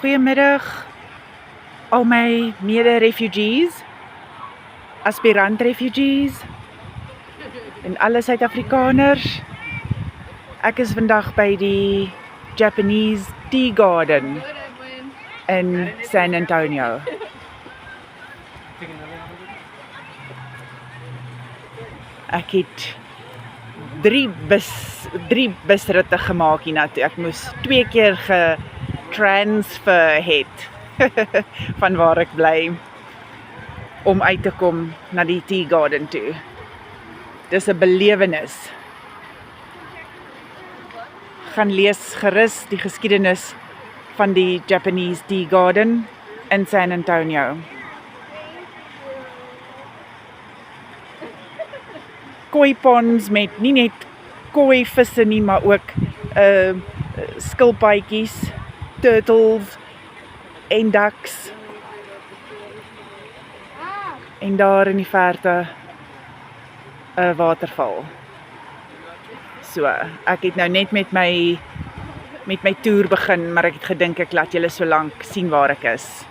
Goeiemiddag al my mede-refugees, aspirant-refugees en alle Suid-Afrikaners. Ek is vandag by die Japanese Tea Garden in San Antonio. Ek het drie busritte gemaak hiernatoe. Ek moes 2 keer getransfer het van waar ek bly om uit te kom na die Tea Garden toe. Dis 'n belewenis. Gaan lees gerus die geskiedenis van die Japanese Tea Garden in San Antonio. Koi ponds met nie net koi visse nie, maar ook skilpaadjies, turtles en ducks. En daar in die verte 'n waterval. So, ek het nou net met my toer begin, maar ek het gedink ek laat julle so lank sien waar ek is.